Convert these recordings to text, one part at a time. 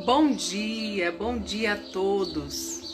Bom dia a todos.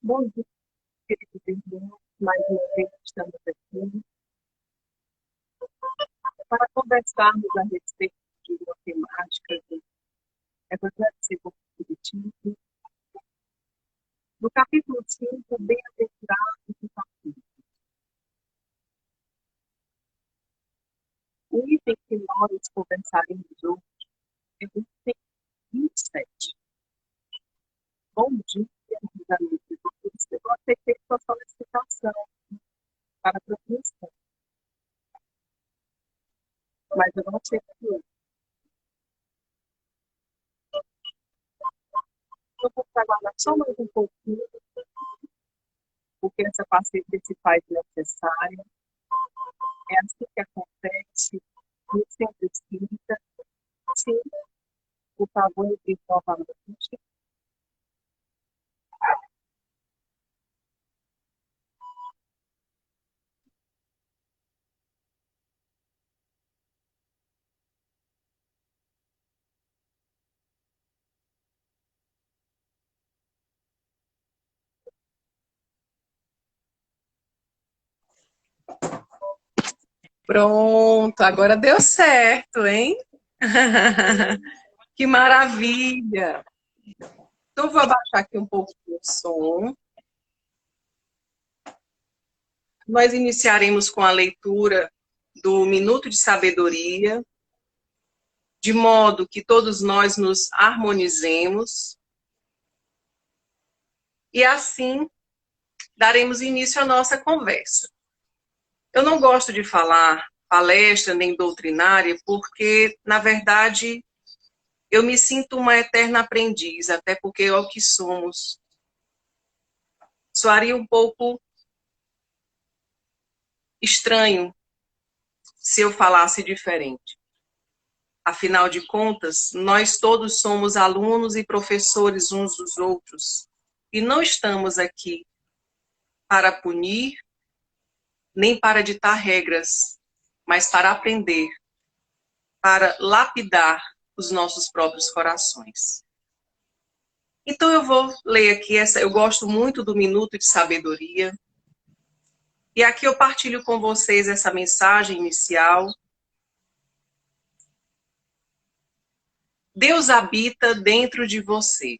Bom dia, queridos irmãos. Mais uma vez estamos aqui para conversarmos a respeito de uma temática do Evangelho segundo o Espiritismo, no capítulo 5, Bem-aventurados e Pacíficos. O item que nós conversaremos hoje é o item 27. Bom dia, meus amigos. Eu aceitei sua solicitação para a transmissão, mas eu não sei se eu vou aguardar só mais um pouquinho, porque essa paciência se faz necessária. É assim que acontece no centro espírita. Sim, por favor, eu novamente. Pronto, agora deu certo, hein? Que maravilha! Então, vou abaixar aqui um pouquinho o som. Nós iniciaremos com a leitura do Minuto de Sabedoria, de modo que todos nós nos harmonizemos e assim daremos início à nossa conversa. Eu não gosto de falar palestra nem doutrinária porque, na verdade, eu me sinto uma eterna aprendiz, até porque é o que somos. Soaria um pouco estranho se eu falasse diferente. Afinal de contas, nós todos somos alunos e professores uns dos outros, e não estamos aqui para punir, nem para ditar regras, mas para aprender, para lapidar os nossos próprios corações. Então eu vou ler aqui eu gosto muito do Minuto de Sabedoria, e aqui eu partilho com vocês essa mensagem inicial. Deus habita dentro de você.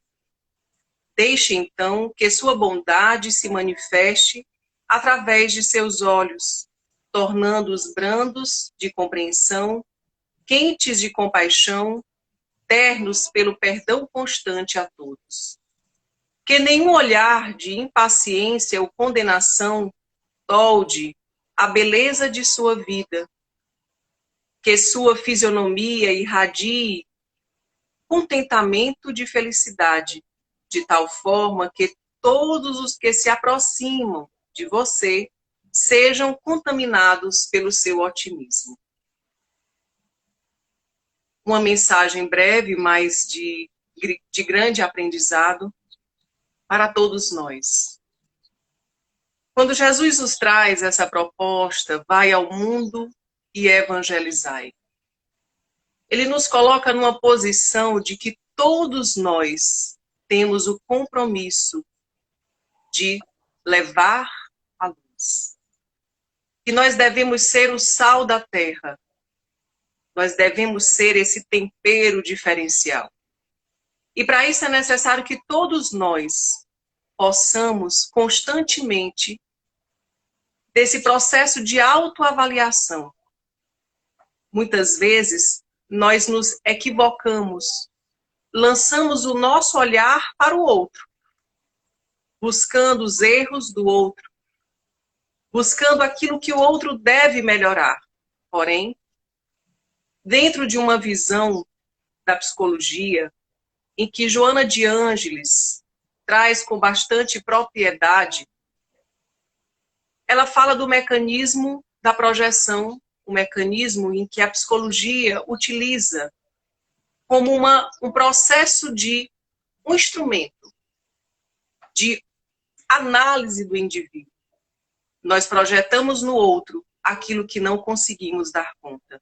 Deixe então que sua bondade se manifeste através de seus olhos, tornando-os brandos de compreensão, quentes de compaixão, ternos pelo perdão constante a todos. Que nenhum olhar de impaciência ou condenação tolde a beleza de sua vida. Que sua fisionomia irradie contentamento de felicidade, de tal forma que todos os que se aproximam de você sejam contaminados pelo seu otimismo. Uma mensagem breve, mas de grande aprendizado para todos nós. Quando Jesus nos traz essa proposta, vai ao mundo e evangelizai. Ele nos coloca numa posição de que todos nós temos o compromisso de levar a luz. Que nós devemos ser o sal da terra. Nós devemos ser esse tempero diferencial. E para isso é necessário que todos nós possamos constantemente desse processo de autoavaliação, Muitas vezes, nós nos equivocamos, lançamos o nosso olhar para o outro, buscando os erros do outro, buscando aquilo que o outro deve melhorar. Porém, dentro de uma visão da psicologia, em que Joana de Ângeles traz com bastante propriedade, ela fala do mecanismo da projeção, o mecanismo em que a psicologia utiliza como um processo de um instrumento de análise do indivíduo. Nós projetamos no outro aquilo que não conseguimos dar conta.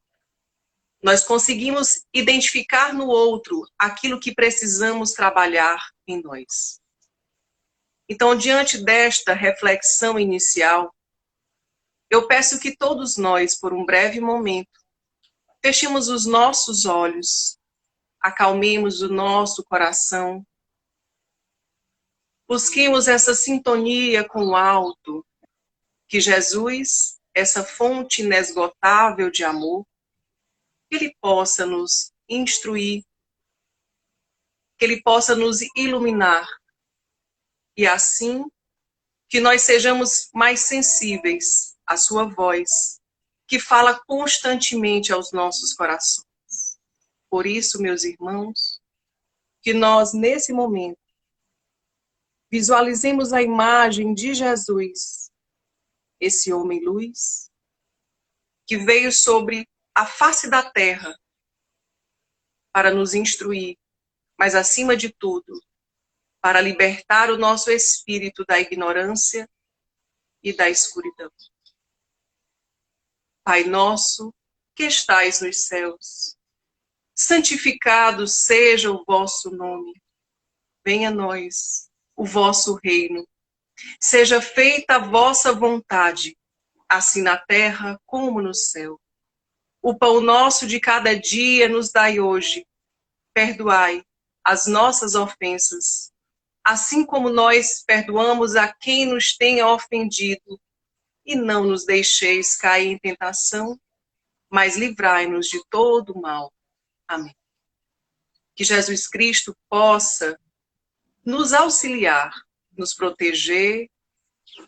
Nós conseguimos identificar no outro aquilo que precisamos trabalhar em nós. Então, diante desta reflexão inicial, eu peço que todos nós, por um breve momento, fechemos os nossos olhos, acalmemos o nosso coração, busquemos essa sintonia com o alto, que Jesus, essa fonte inesgotável de amor, que Ele possa nos instruir, que Ele possa nos iluminar, e assim que nós sejamos mais sensíveis à sua voz, que fala constantemente aos nossos corações. Por isso, meus irmãos, que nós, nesse momento, visualizemos a imagem de Jesus, esse homem-luz, que veio sobre a face da terra para nos instruir, mas, acima de tudo, para libertar o nosso espírito da ignorância e da escuridão. Pai nosso, que estais nos céus, santificado seja o vosso nome. Venha a nós o vosso reino. Seja feita a vossa vontade, assim na terra como no céu. O pão nosso de cada dia nos dai hoje. Perdoai as nossas ofensas, assim como nós perdoamos a quem nos tenha ofendido. E não nos deixeis cair em tentação, mas livrai-nos de todo o mal. Amém. Que Jesus Cristo possa nos auxiliar, nos proteger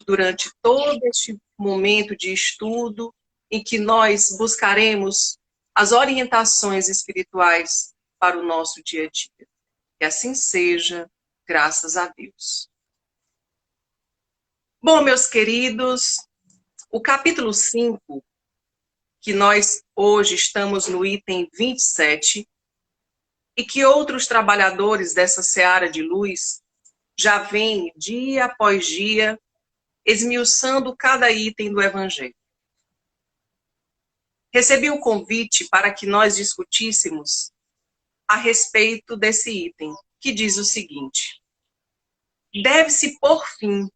durante todo este momento de estudo em que nós buscaremos as orientações espirituais para o nosso dia a dia. Que assim seja, graças a Deus. Bom, meus queridos, o capítulo 5, que nós hoje estamos no item 27, e que outros trabalhadores dessa seara de luz já vêm dia após dia esmiuçando cada item do Evangelho. Recebi o convite para que nós discutíssemos a respeito desse item, que diz o seguinte: deve-se pôr fim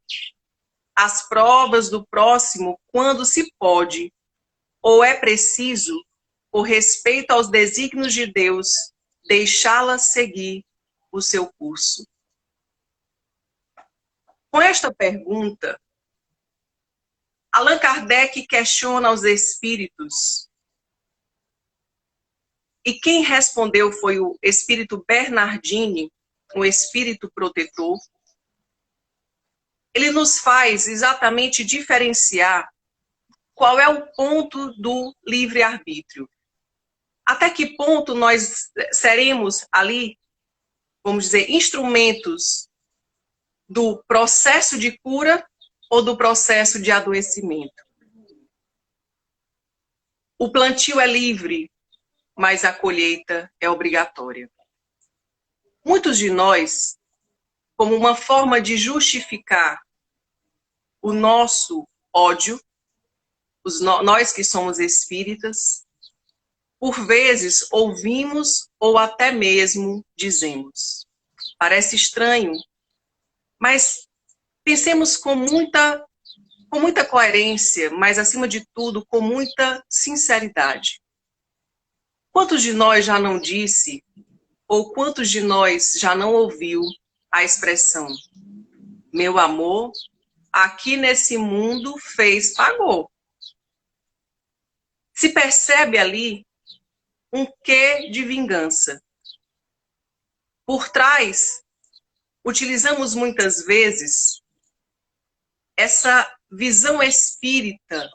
às provas do próximo quando se pode, ou é preciso, por respeito aos desígnios de Deus, deixá-la seguir o seu curso. Com esta pergunta, Allan Kardec questiona os espíritos, e quem respondeu foi o espírito Bernardini, um espírito protetor. Ele nos faz exatamente diferenciar qual é o ponto do livre-arbítrio. Até que ponto nós seremos ali, vamos dizer, instrumentos do processo de cura ou do processo de adoecimento. O plantio é livre, mas a colheita é obrigatória. Muitos de nós, como uma forma de justificar o nosso ódio, nós que somos espíritas, por vezes ouvimos ou até mesmo dizemos. Parece estranho, mas pensemos com muita coerência, mas acima de tudo com muita sinceridade. Quantos de nós já não disse, ou quantos de nós já não ouviu a expressão: meu amor, aqui nesse mundo pagou. Se percebe ali um quê de vingança. Por trás, utilizamos muitas vezes essa visão espírita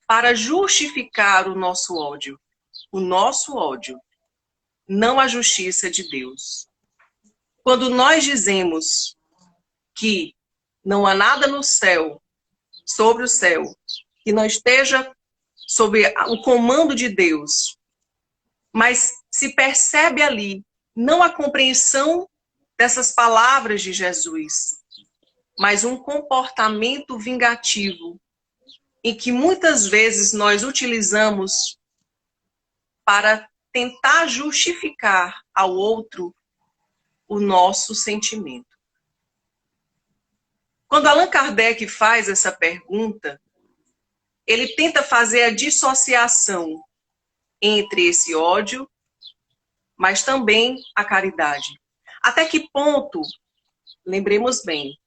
para justificar o nosso ódio. O nosso ódio, não a justiça de Deus. Quando nós dizemos que não há nada no céu, sobre o céu, que não esteja sob o comando de Deus, mas se percebe ali não a compreensão dessas palavras de Jesus, mas um comportamento vingativo, em que muitas vezes nós utilizamos para tentar justificar ao outro o nosso sentimento. Quando Allan Kardec faz essa pergunta, ele tenta fazer a dissociação entre esse ódio, mas também a caridade. Até que ponto, lembremos bem,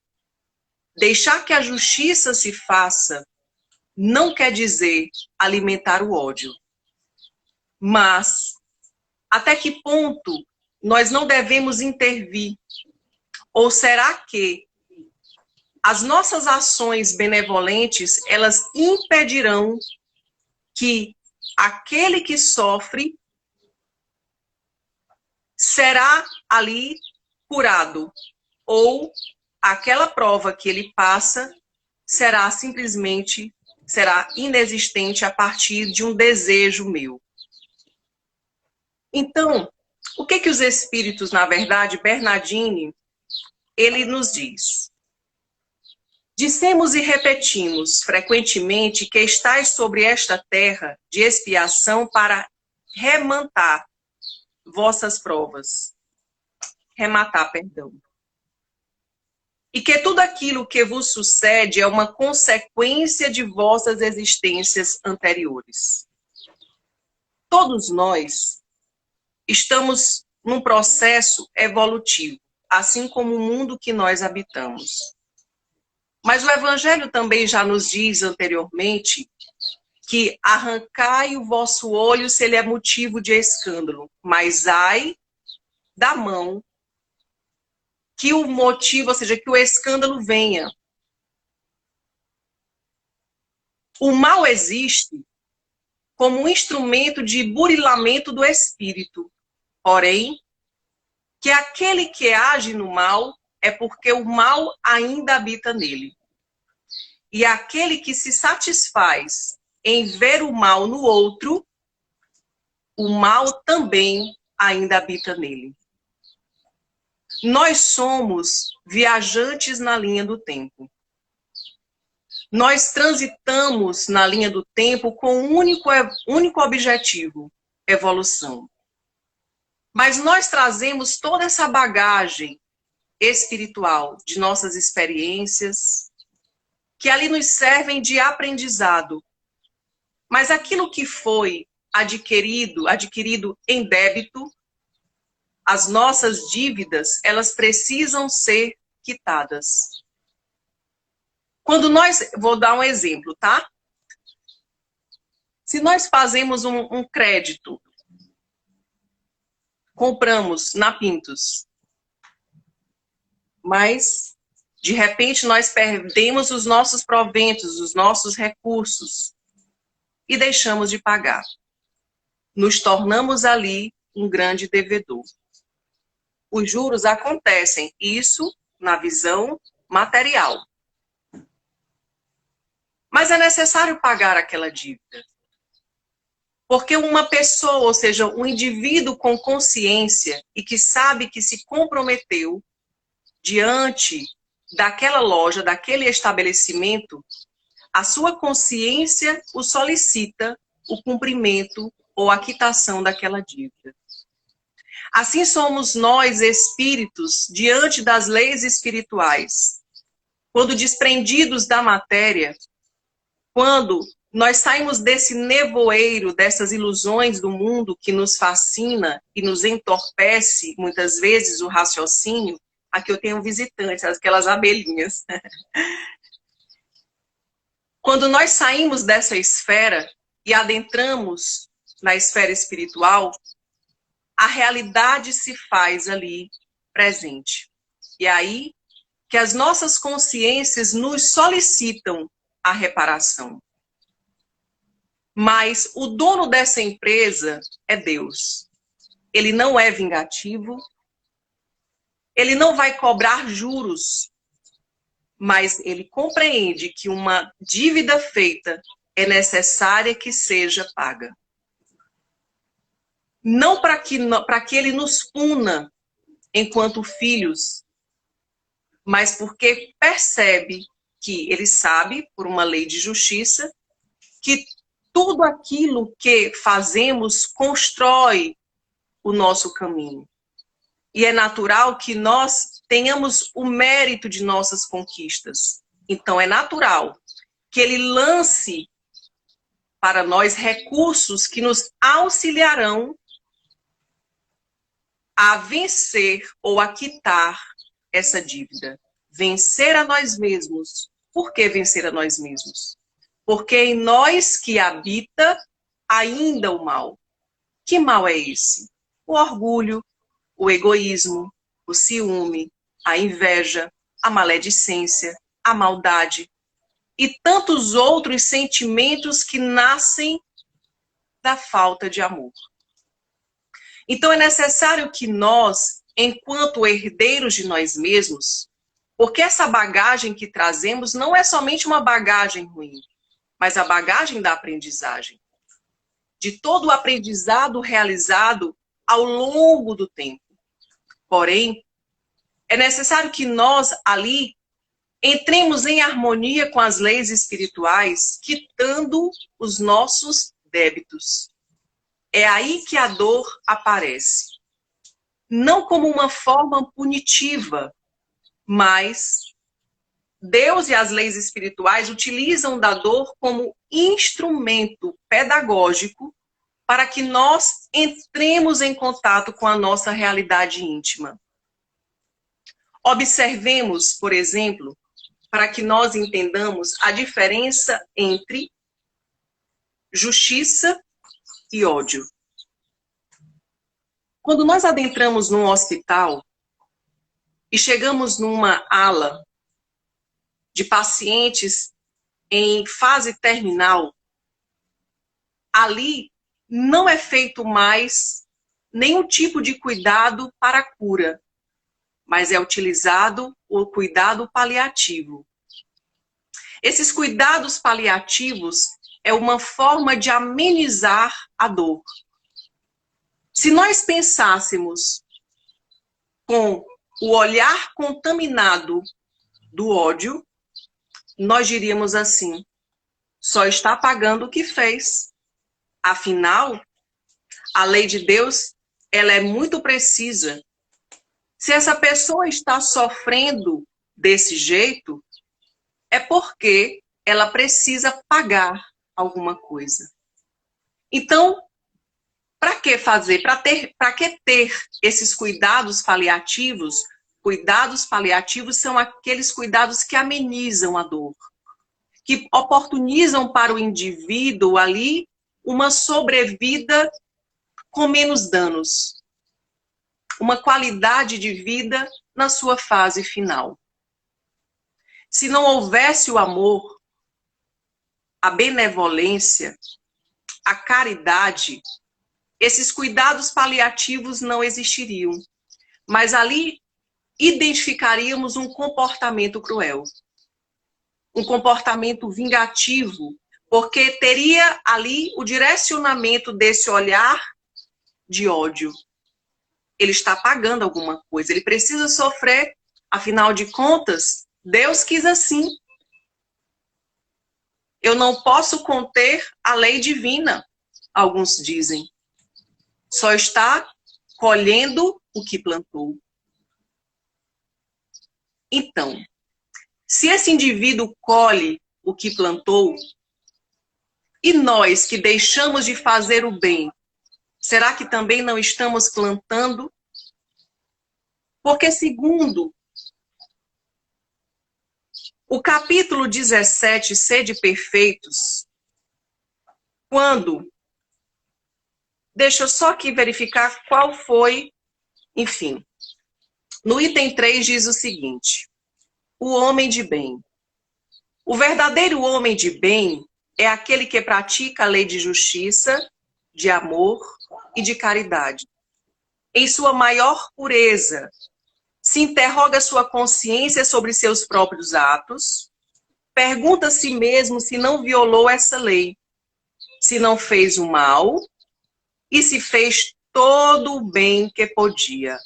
deixar que a justiça se faça não quer dizer alimentar o ódio. Mas, até que ponto nós não devemos intervir? Ou será que as nossas ações benevolentes, elas impedirão que aquele que sofre será ali curado? Ou aquela prova que ele passa será inexistente a partir de um desejo meu? Então, o que os espíritos, na verdade, Bernardini, ele nos diz? Dissemos e repetimos frequentemente que estais sobre esta terra de expiação para rematar vossas provas. Rematar, perdão. E que tudo aquilo que vos sucede é uma consequência de vossas existências anteriores. Todos nós estamos num processo evolutivo, assim como o mundo que nós habitamos. Mas o Evangelho também já nos diz anteriormente que arrancai o vosso olho se ele é motivo de escândalo, mas ai da mão que o motivo, ou seja, que o escândalo venha. O mal existe como um instrumento de burilamento do espírito, porém, que aquele que age no mal é porque o mal ainda habita nele. E aquele que se satisfaz em ver o mal no outro, o mal também ainda habita nele. Nós somos viajantes na linha do tempo. Nós transitamos na linha do tempo com um único objetivo: evolução. Mas nós trazemos toda essa bagagem espiritual de nossas experiências, que ali nos servem de aprendizado. Mas aquilo que foi adquirido em débito, as nossas dívidas, elas precisam ser quitadas. Vou dar um exemplo, tá? Se nós fazemos um crédito, compramos na Pintos, mas de repente nós perdemos os nossos proventos, os nossos recursos e deixamos de pagar. Nos tornamos ali um grande devedor. Os juros acontecem, isso na visão material. Mas é necessário pagar aquela dívida. Porque uma pessoa, ou seja, um indivíduo com consciência e que sabe que se comprometeu diante daquela loja, daquele estabelecimento, a sua consciência o solicita o cumprimento ou a quitação daquela dívida. Assim somos nós, espíritos, diante das leis espirituais. Quando desprendidos da matéria, quando nós saímos desse nevoeiro, dessas ilusões do mundo que nos fascina e nos entorpece, muitas vezes, o raciocínio. Aqui eu tenho visitantes, aquelas abelhinhas. Quando nós saímos dessa esfera e adentramos na esfera espiritual, a realidade se faz ali presente. E é aí que as nossas consciências nos solicitam a reparação. Mas o dono dessa empresa é Deus. Ele não é vingativo, ele não vai cobrar juros, mas ele compreende que uma dívida feita é necessária que seja paga. Não para que ele nos puna enquanto filhos, mas porque percebe que ele sabe, por uma lei de justiça, que tudo aquilo que fazemos constrói o nosso caminho. E é natural que nós tenhamos o mérito de nossas conquistas. Então é natural que ele lance para nós recursos que nos auxiliarão a vencer ou a quitar essa dívida. Vencer a nós mesmos. Por que vencer a nós mesmos? Porque em nós que habita ainda o mal. Que mal é esse? O orgulho, o egoísmo, o ciúme, a inveja, a maledicência, a maldade e tantos outros sentimentos que nascem da falta de amor. Então é necessário que nós, enquanto herdeiros de nós mesmos, porque essa bagagem que trazemos não é somente uma bagagem ruim, mas a bagagem da aprendizagem, de todo o aprendizado realizado ao longo do tempo. Porém, é necessário que nós ali entremos em harmonia com as leis espirituais, quitando os nossos débitos. É aí que a dor aparece. Não como uma forma punitiva, mas Deus e as leis espirituais utilizam da dor como instrumento pedagógico para que nós entremos em contato com a nossa realidade íntima. Observemos, por exemplo, para que nós entendamos a diferença entre justiça e ódio. Quando nós adentramos num hospital e chegamos numa ala de pacientes em fase terminal, ali não é feito mais nenhum tipo de cuidado para a cura, mas é utilizado o cuidado paliativo. Esses cuidados paliativos é uma forma de amenizar a dor. Se nós pensássemos com o olhar contaminado do ódio, nós diríamos assim: só está pagando o que fez. Afinal, a lei de Deus, ela é muito precisa. Se essa pessoa está sofrendo desse jeito, é porque ela precisa pagar alguma coisa. Então, para que fazer? Para que ter esses cuidados paliativos? Cuidados paliativos são aqueles cuidados que amenizam a dor, que oportunizam para o indivíduo ali uma sobrevida com menos danos, uma qualidade de vida na sua fase final. Se não houvesse o amor, a benevolência, a caridade, esses cuidados paliativos não existiriam. Mas ali identificaríamos um comportamento cruel, um comportamento vingativo, porque teria ali o direcionamento desse olhar de ódio. Ele está pagando alguma coisa, ele precisa sofrer, afinal de contas, Deus quis assim. Eu não posso conter a lei divina, alguns dizem. Só está colhendo o que plantou. Então, se esse indivíduo colhe o que plantou, e nós que deixamos de fazer o bem, será que também não estamos plantando? Porque segundo o capítulo 17, Sede Perfeitos, quando deixa eu só aqui verificar qual foi, enfim. No item 3 diz o seguinte: o homem de bem. O verdadeiro homem de bem é aquele que pratica a lei de justiça, de amor e de caridade. Em sua maior pureza, se interroga sua consciência sobre seus próprios atos, pergunta a si mesmo se não violou essa lei, se não fez o mal e se fez todo o bem que podia.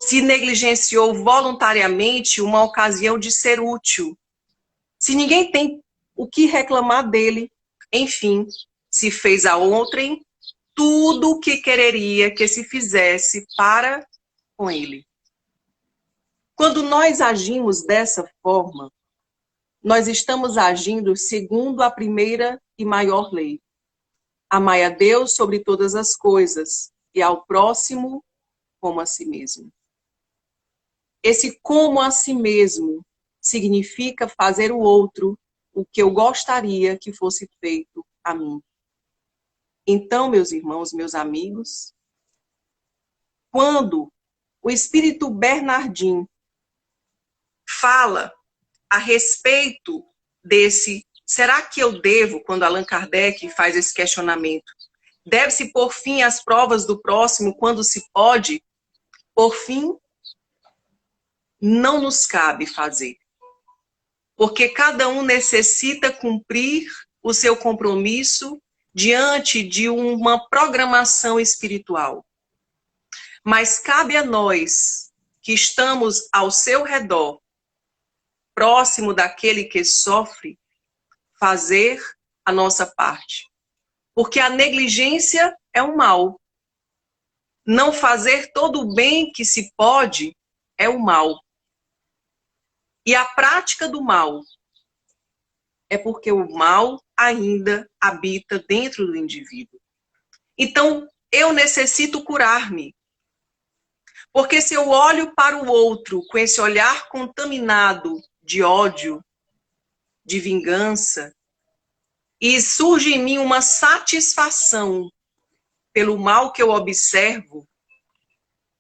Se negligenciou voluntariamente uma ocasião de ser útil, se ninguém tem o que reclamar dele, enfim, se fez a outrem tudo o que quereria que se fizesse para com ele. Quando nós agimos dessa forma, nós estamos agindo segundo a primeira e maior lei. Amai a Deus sobre todas as coisas e ao próximo como a si mesmo. Esse como a si mesmo significa fazer o outro o que eu gostaria que fosse feito a mim. Então, meus irmãos, meus amigos, quando o espírito Bernardin fala a respeito desse, será que eu devo, quando Allan Kardec faz esse questionamento, deve-se pôr fim às provas do próximo quando se pode? Por fim, não nos cabe fazer. Porque cada um necessita cumprir o seu compromisso diante de uma programação espiritual. Mas cabe a nós, que estamos ao seu redor, próximo daquele que sofre, fazer a nossa parte. Porque a negligência é um mal. Não fazer todo o bem que se pode é o mal. E a prática do mal é porque o mal ainda habita dentro do indivíduo. Então, eu necessito curar-me. Porque se eu olho para o outro com esse olhar contaminado de ódio, de vingança, e surge em mim uma satisfação pelo mal que eu observo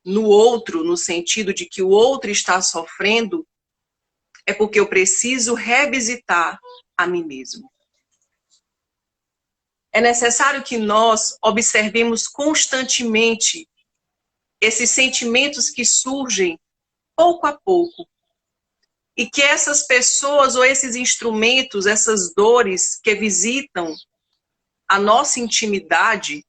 no outro, no sentido de que o outro está sofrendo, é porque eu preciso revisitar a mim mesmo. É necessário que nós observemos constantemente esses sentimentos que surgem pouco a pouco. E que essas pessoas ou esses instrumentos, essas dores que visitam a nossa intimidade,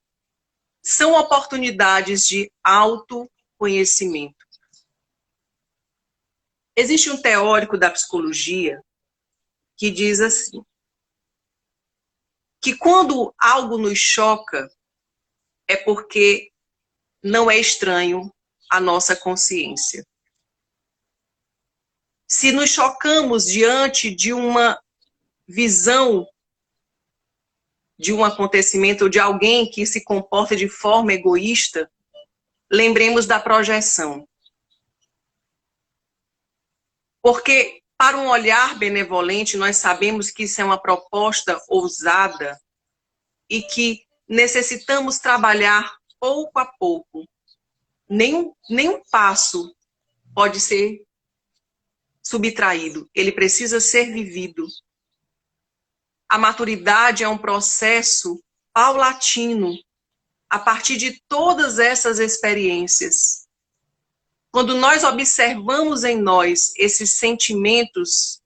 são oportunidades de autoconhecimento. Existe um teórico da psicologia que diz assim, que quando algo nos choca, é porque não é estranho à nossa consciência. Se nos chocamos diante de uma visão de um acontecimento ou de alguém que se comporta de forma egoísta, lembremos da projeção. Porque, para um olhar benevolente, nós sabemos que isso é uma proposta ousada e que necessitamos trabalhar pouco a pouco. Nenhum passo pode ser subtraído, ele precisa ser vivido. A maturidade é um processo paulatino, a partir de todas essas experiências. Quando nós observamos em nós esses sentimentos,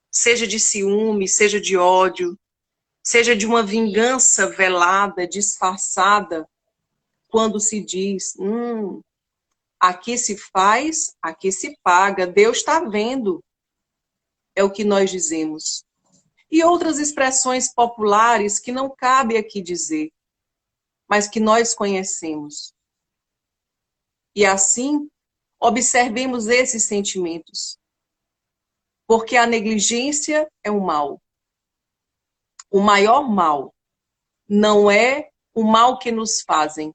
seja de ciúme, seja de ódio, seja de uma vingança velada, disfarçada, quando se diz, aqui se faz, aqui se paga, Deus está vendo, é o que nós dizemos. E outras expressões populares que não cabe aqui dizer, mas que nós conhecemos. E assim, observemos esses sentimentos. Porque a negligência é um mal. O maior mal não é o mal que nos fazem,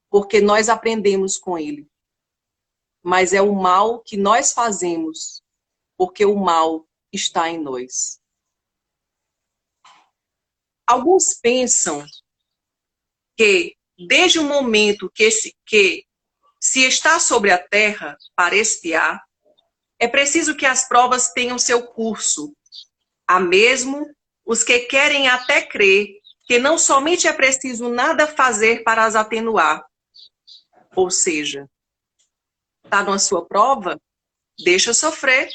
porque nós aprendemos com ele. Mas é o mal que nós fazemos, porque o mal está em nós. Alguns pensam que, desde o momento que se está sobre a terra para expiar, é preciso que as provas tenham seu curso. Há mesmo os que querem até crer que não somente é preciso nada fazer para as atenuar. Ou seja, está na sua prova, deixa sofrer.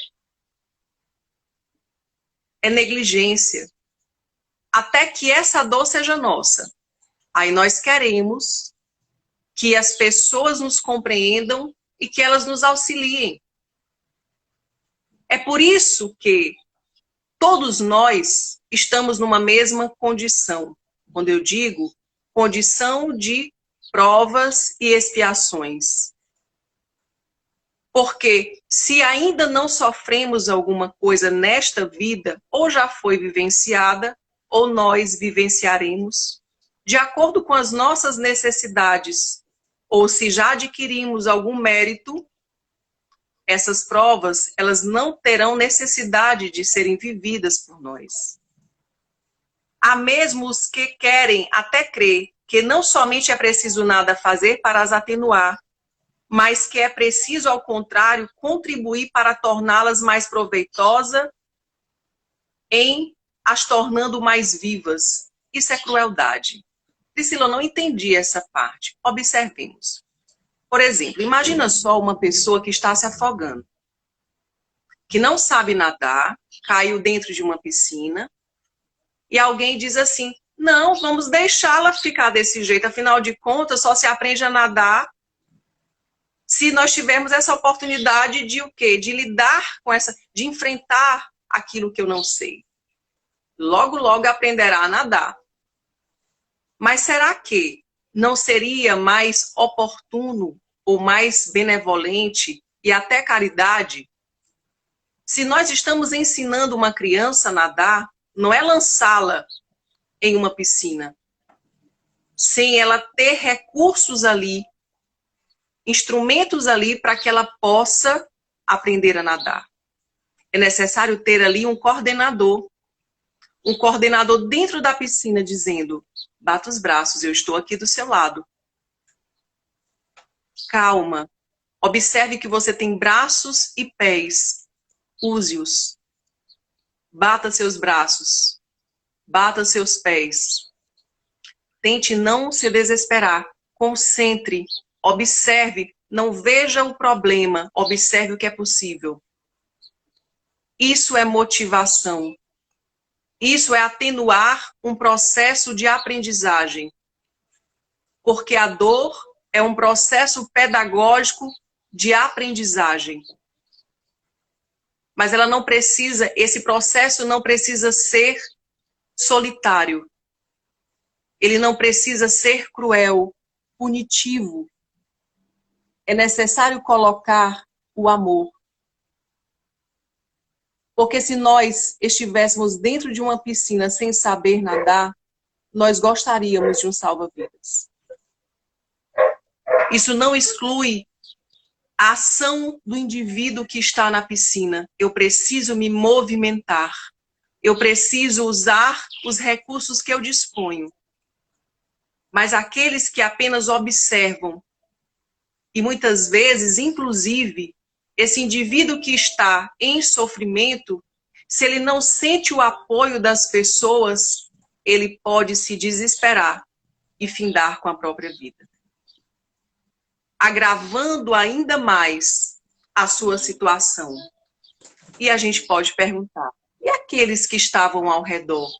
É negligência. Até que essa dor seja nossa. Aí nós queremos que as pessoas nos compreendam e que elas nos auxiliem. É por isso que todos nós estamos numa mesma condição. Quando eu digo condição de provas e expiações. Porque se ainda não sofremos alguma coisa nesta vida, ou já foi vivenciada, ou nós vivenciaremos, de acordo com as nossas necessidades, ou se já adquirimos algum mérito, essas provas, elas não terão necessidade de serem vividas por nós. Há mesmo os que querem até crer que não somente é preciso nada fazer para as atenuar, mas que é preciso, ao contrário, contribuir para torná-las mais proveitosas em as tornando mais vivas. Isso é crueldade. Priscila, eu não entendi essa parte. Observemos. Por exemplo, imagina só uma pessoa que está se afogando, que não sabe nadar, caiu dentro de uma piscina, e alguém diz assim, não, vamos deixá-la ficar desse jeito, afinal de contas, só se aprende a nadar se nós tivermos essa oportunidade de o quê? De lidar com essa, de enfrentar aquilo que eu não sei. Logo, logo aprenderá a nadar. Mas será que não seria mais oportuno ou mais benevolente e até caridade se nós estamos ensinando uma criança a nadar, não é lançá-la em uma piscina, sem ela ter recursos ali, instrumentos ali para que ela possa aprender a nadar. É necessário ter ali um coordenador dentro da piscina dizendo, bata os braços, eu estou aqui do seu lado. Calma, observe que você tem braços e pés, use-os. Bata seus braços, bata seus pés. Tente não se desesperar, concentre, observe, não veja o problema, observe o que é possível. Isso é motivação. Isso é atenuar um processo de aprendizagem. Porque a dor é um processo pedagógico de aprendizagem. Mas ela não precisa, esse processo não precisa ser solitário. Ele não precisa ser cruel, punitivo. É necessário colocar o amor. Porque se nós estivéssemos dentro de uma piscina sem saber nadar, nós gostaríamos de um salva-vidas. Isso não exclui a ação do indivíduo que está na piscina. Eu preciso me movimentar. Eu preciso usar os recursos que eu disponho. Mas aqueles que apenas observam, e muitas vezes, inclusive, esse indivíduo que está em sofrimento, se ele não sente o apoio das pessoas, ele pode se desesperar e findar com a própria vida, agravando ainda mais a sua situação. E a gente pode perguntar, e aqueles que estavam ao redor?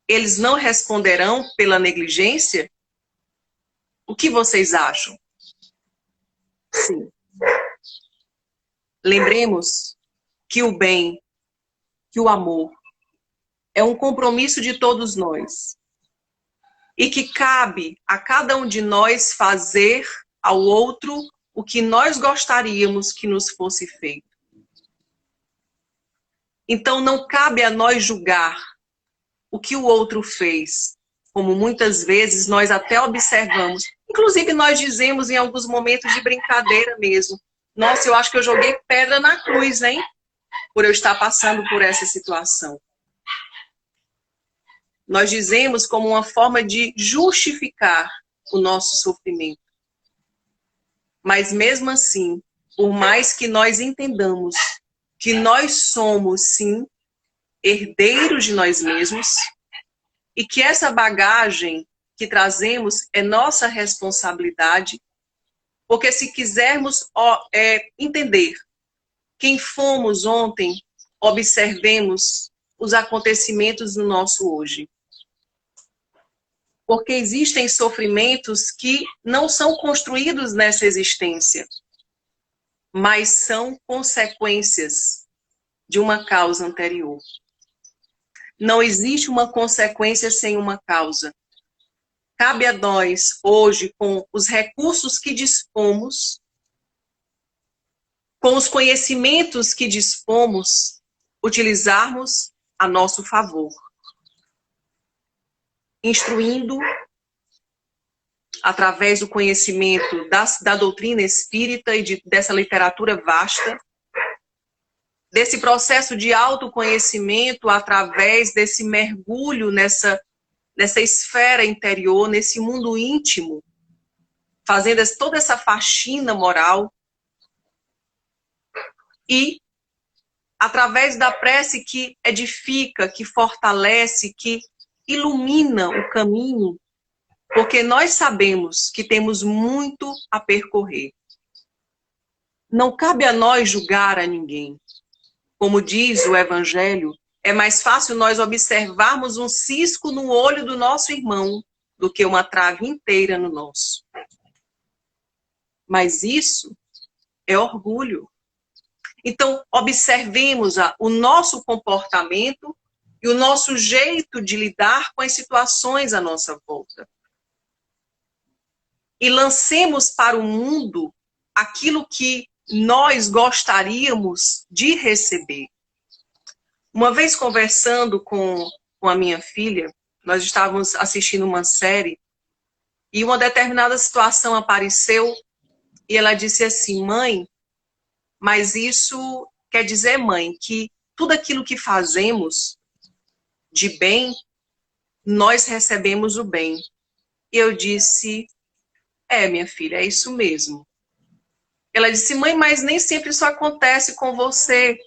Eles não responderão pela negligência? O que vocês acham? Sim. Lembremos que o bem, que o amor, é um compromisso de todos nós. E que cabe a cada um de nós fazer ao outro o que nós gostaríamos que nos fosse feito. Então não cabe a nós julgar o que o outro fez, como muitas vezes nós até observamos. Inclusive nós dizemos em alguns momentos de brincadeira mesmo, nossa, eu acho que eu joguei pedra na cruz, hein? Por eu estar passando por essa situação. nós dizemos como uma forma de justificar o nosso sofrimento. Mas mesmo assim, por mais que nós entendamos que nós somos, sim, herdeiros de nós mesmos, e que essa bagagem que trazemos é nossa responsabilidade, porque se quisermos entender quem fomos ontem, observemos os acontecimentos do nosso hoje. Porque existem sofrimentos que não são construídos nessa existência, mas são consequências de uma causa anterior. Não existe uma consequência sem uma causa. Cabe a nós, hoje, com os recursos que dispomos, com os conhecimentos que dispomos, utilizarmos a nosso favor. Instruindo, através do conhecimento da doutrina espírita e dessa literatura vasta, desse processo de autoconhecimento, através desse mergulho nessa esfera interior, nesse mundo íntimo, fazendo toda essa faxina moral, e através da prece que edifica, que fortalece, que ilumina o caminho, porque nós sabemos que temos muito a percorrer. Não cabe a nós julgar a ninguém. Como diz o Evangelho, é mais fácil nós observarmos um cisco no olho do nosso irmão do que uma trave inteira no nosso. Mas isso é orgulho. Então, observemos o nosso comportamento e o nosso jeito de lidar com as situações à nossa volta. E lancemos para o mundo aquilo que nós gostaríamos de receber. Uma vez conversando com a minha filha, nós estávamos assistindo uma série e uma determinada situação apareceu e ela disse assim: mãe, mas isso quer dizer, mãe, que tudo aquilo que fazemos de bem, nós recebemos o bem. E eu disse: minha filha, é isso mesmo. Ela disse: mãe, mas nem sempre isso acontece com você.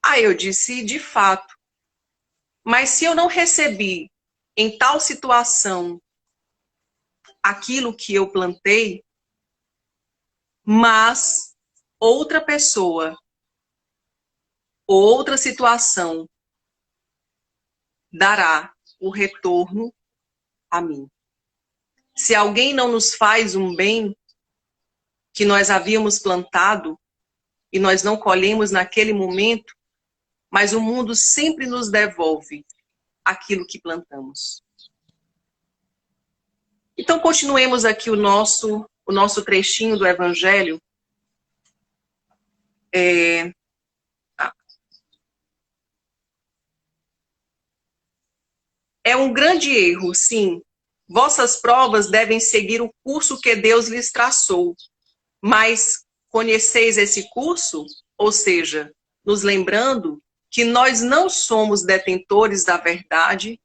Aí eu disse: de fato. Mas se eu não recebi em tal situação aquilo que eu plantei, mas outra pessoa, outra situação dará o retorno a mim. Se alguém não nos faz um bem que nós havíamos plantado e nós não colhemos naquele momento, mas o mundo sempre nos devolve aquilo que plantamos. Então, continuemos aqui o nosso trechinho do Evangelho. É um grande erro, sim. Vossas provas devem seguir o curso que Deus lhes traçou. Mas conheceis esse curso? Ou seja, nos lembrando que nós não somos detentores da verdade,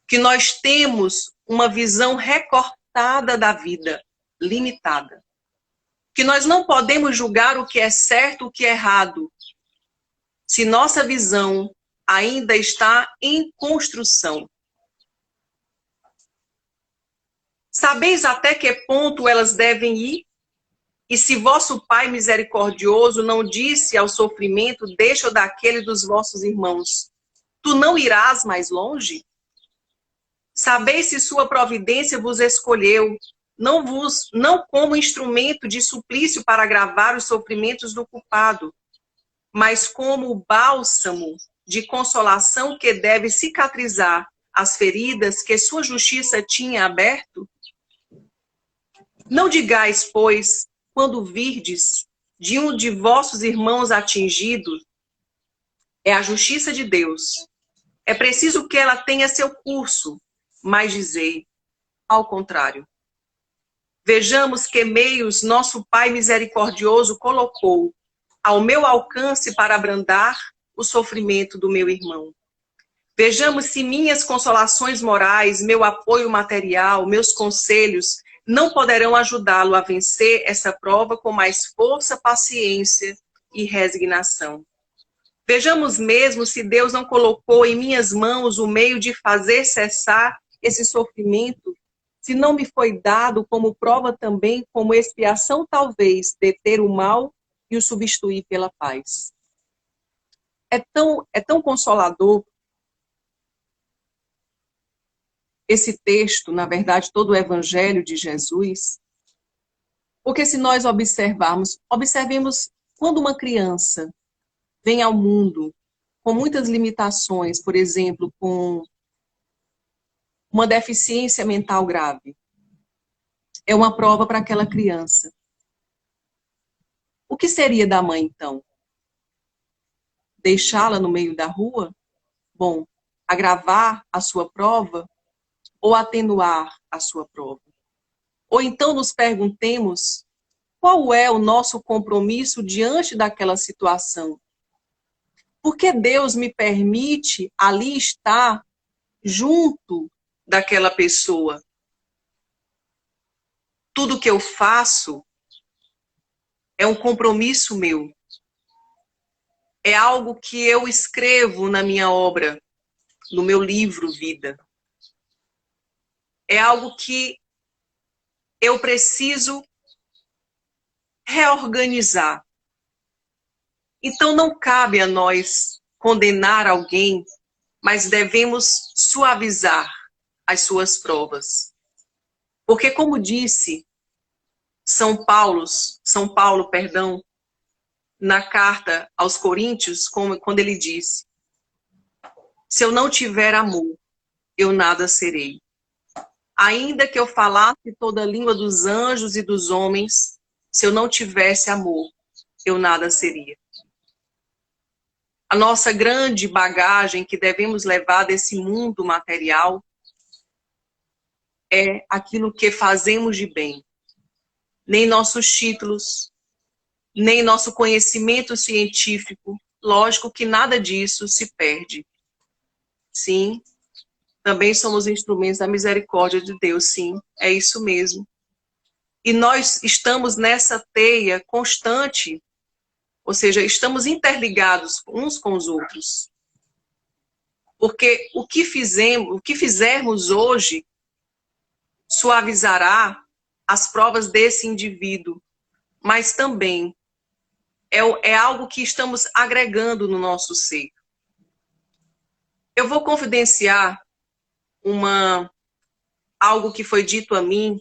que nós temos uma visão recortada da vida, limitada. Que nós não podemos julgar o que é certo, o que é errado, se nossa visão ainda está em construção. Sabeis até que ponto elas devem ir? E se vosso Pai misericordioso não disse ao sofrimento, deixa daquele dos vossos irmãos, tu não irás mais longe? Sabeis se sua providência vos escolheu, não como instrumento de suplício para agravar os sofrimentos do culpado, mas como o bálsamo de consolação que deve cicatrizar as feridas que sua justiça tinha aberto? Não digais, pois, quando virdes de um de vossos irmãos atingido, é a justiça de Deus. É preciso que ela tenha seu curso, mas dizei, ao contrário. Vejamos que meios nosso Pai misericordioso colocou ao meu alcance para abrandar o sofrimento do meu irmão. Vejamos se minhas consolações morais, meu apoio material, meus conselhos não poderão ajudá-lo a vencer essa prova com mais força, paciência e resignação. Vejamos mesmo se Deus não colocou em minhas mãos o meio de fazer cessar esse sofrimento, se não me foi dado como prova também, como expiação talvez, deter o mal e o substituir pela paz. É tão consolador esse texto, na verdade, todo o Evangelho de Jesus, porque se nós observemos quando uma criança vem ao mundo com muitas limitações, por exemplo, com uma deficiência mental grave, é uma prova para aquela criança. O que seria da mãe, então? Deixá-la no meio da rua? Bom, agravar a sua prova ou atenuar a sua prova? Ou então nos perguntemos qual é o nosso compromisso diante daquela situação? Por que Deus me permite ali estar junto daquela pessoa? Tudo que eu faço é um compromisso meu. É algo que eu escrevo na minha obra, no meu livro Vida. É algo que eu preciso reorganizar. Então não cabe a nós condenar alguém, mas devemos suavizar as suas provas. Porque como disse São Paulo, na carta aos Coríntios, quando ele disse: se eu não tiver amor, eu nada serei. Ainda que eu falasse toda a língua dos anjos e dos homens, se eu não tivesse amor, eu nada seria. A nossa grande bagagem que devemos levar desse mundo material é aquilo que fazemos de bem. Nem nossos títulos, nem nosso conhecimento científico. Lógico que nada disso se perde. Sim, também somos instrumentos da misericórdia de Deus, sim, é isso mesmo. E nós estamos nessa teia constante, ou seja, estamos interligados uns com os outros. Porque o que fizermos hoje suavizará as provas desse indivíduo, mas também é algo que estamos agregando no nosso ser. Eu vou confidenciar algo que foi dito a mim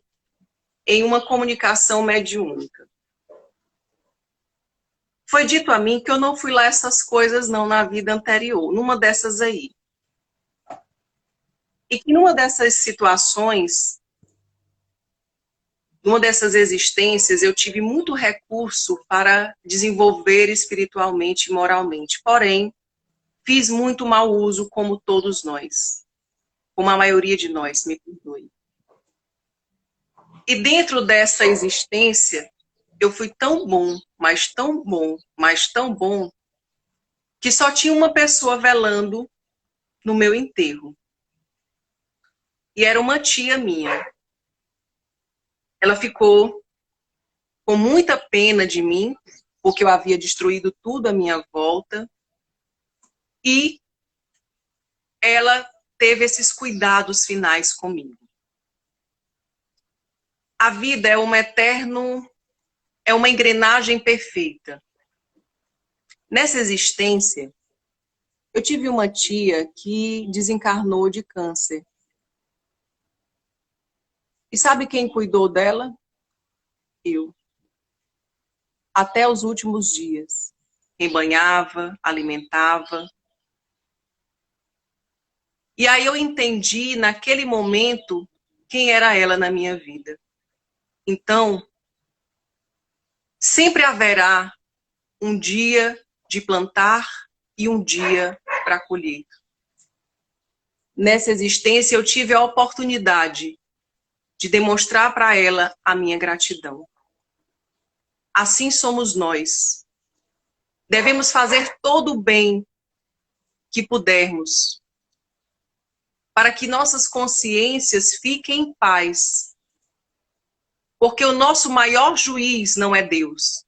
em uma comunicação mediúnica. Foi dito a mim que eu não fui lá essas coisas não na vida anterior, numa dessas aí. E que numa dessas situações, numa dessas existências, eu tive muito recurso para desenvolver espiritualmente e moralmente. Porém, fiz muito mau uso, como todos nós. Como a maioria de nós, me perdoe. E dentro dessa existência, eu fui tão bom, mas tão bom, mas tão bom, que só tinha uma pessoa velando no meu enterro. E era uma tia minha. Ela ficou com muita pena de mim, porque eu havia destruído tudo à minha volta. E ela teve esses cuidados finais comigo. A vida é é uma engrenagem perfeita. Nessa existência, eu tive uma tia que desencarnou de câncer. E sabe quem cuidou dela? Eu. Até os últimos dias. Quem banhava, alimentava. E aí eu entendi, naquele momento, quem era ela na minha vida. Então, sempre haverá um dia de plantar e um dia para colher. Nessa existência, eu tive a oportunidade de demonstrar para ela a minha gratidão. Assim somos nós. Devemos fazer todo o bem que pudermos para que nossas consciências fiquem em paz. Porque o nosso maior juiz não é Deus,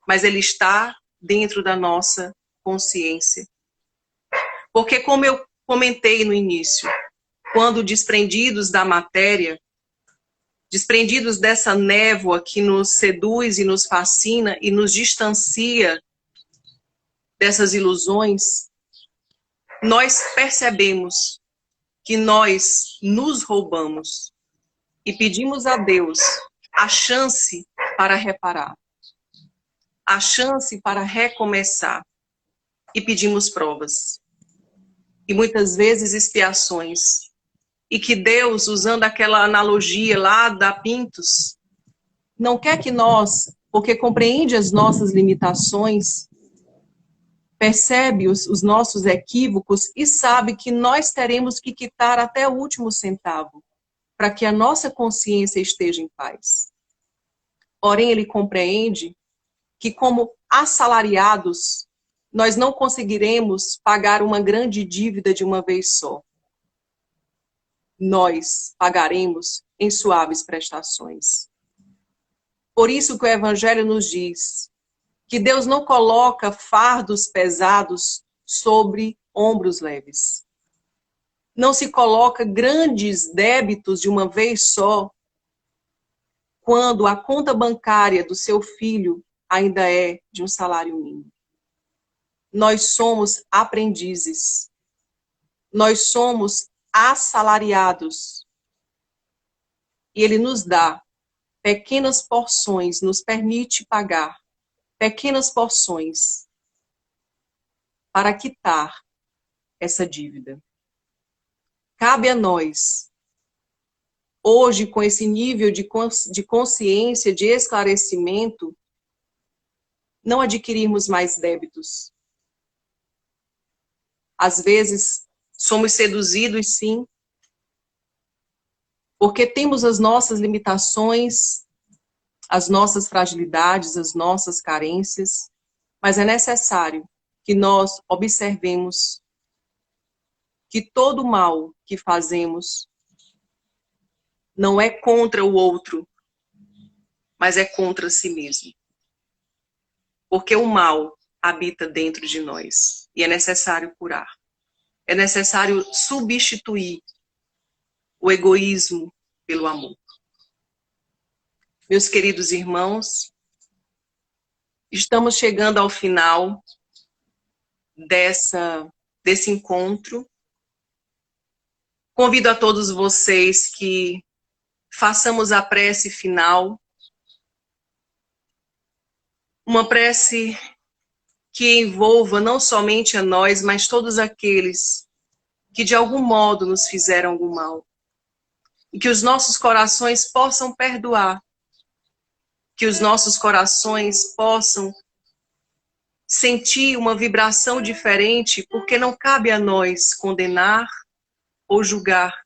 mas ele está dentro da nossa consciência. Porque, como eu comentei no início, quando desprendidos da matéria, desprendidos dessa névoa que nos seduz e nos fascina e nos distancia dessas ilusões, nós percebemos que nós nos roubamos e pedimos a Deus a chance para reparar, a chance para recomeçar, e pedimos provas e muitas vezes expiações. E que Deus, usando aquela analogia lá da Pintos, não quer que nós, porque compreende as nossas limitações, percebe os nossos equívocos e sabe que nós teremos que quitar até o último centavo para que a nossa consciência esteja em paz. Porém, ele compreende que, como assalariados, nós não conseguiremos pagar uma grande dívida de uma vez só. Nós pagaremos em suaves prestações. Por isso que o Evangelho nos diz que Deus não coloca fardos pesados sobre ombros leves. Não se coloca grandes débitos de uma vez só, quando a conta bancária do seu filho ainda é de um salário mínimo. Nós somos aprendizes. Nós somos assalariados. E ele nos dá pequenas porções, nos permite pagar pequenas porções para quitar essa dívida. Cabe a nós, hoje, com esse nível de consciência, de esclarecimento, não adquirirmos mais débitos. Às vezes, somos seduzidos, sim, porque temos as nossas limitações, as nossas fragilidades, as nossas carências, mas é necessário que nós observemos que todo mal que fazemos não é contra o outro, mas é contra si mesmo. Porque o mal habita dentro de nós e é necessário curar. É necessário substituir o egoísmo pelo amor. Meus queridos irmãos, estamos chegando ao final desse encontro. Convido a todos vocês que façamos a prece final. Uma prece que envolva não somente a nós, mas todos aqueles que de algum modo nos fizeram algum mal. E que os nossos corações possam perdoar. Que os nossos corações possam sentir uma vibração diferente, porque não cabe a nós condenar ou julgar,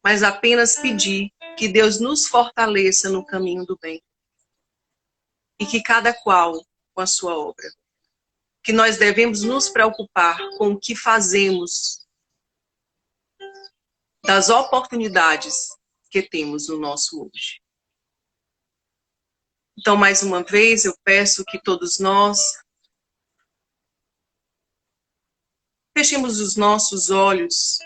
mas apenas pedir que Deus nos fortaleça no caminho do bem. E que cada qual com a sua obra. Que nós devemos nos preocupar com o que fazemos, das oportunidades que temos no nosso hoje. Então, mais uma vez, eu peço que todos nós fechemos os nossos olhos,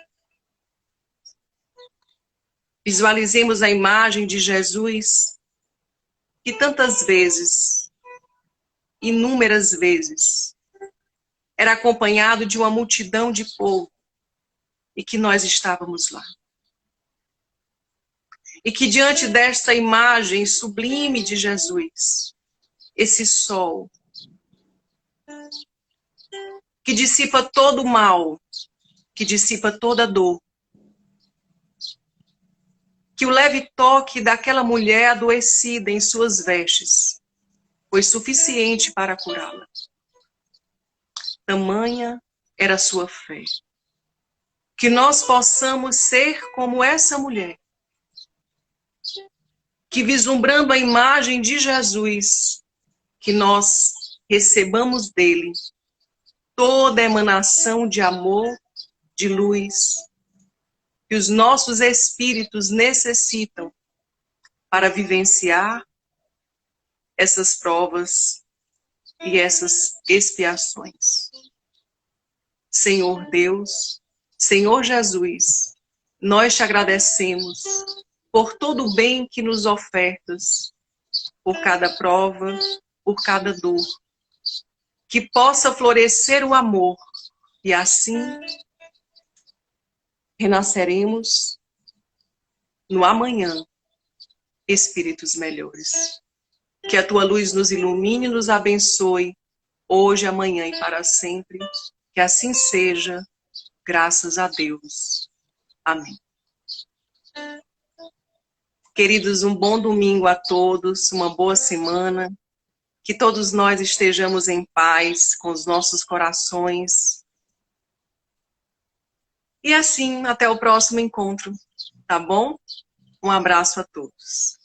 visualizemos a imagem de Jesus, que tantas vezes, inúmeras vezes, era acompanhado de uma multidão de povo, e que nós estávamos lá. E que diante desta imagem sublime de Jesus, esse sol, que dissipa todo o mal, que dissipa toda a dor, que o leve toque daquela mulher adoecida em suas vestes foi suficiente para curá-la. Tamanha era a sua fé. Que nós possamos ser como essa mulher, que vislumbrando a imagem de Jesus, que nós recebamos dele toda a emanação de amor, de luz que os nossos espíritos necessitam para vivenciar essas provas e essas expiações. Senhor Deus, Senhor Jesus, nós te agradecemos por todo o bem que nos ofertas, por cada prova, por cada dor, que possa florescer o amor e assim renasceremos no amanhã, espíritos melhores. Que a tua luz nos ilumine e nos abençoe, hoje, amanhã e para sempre. Que assim seja, graças a Deus. Amém. Queridos, um bom domingo a todos, uma boa semana. Que todos nós estejamos em paz com os nossos corações. E assim, até o próximo encontro, tá bom? Um abraço a todos.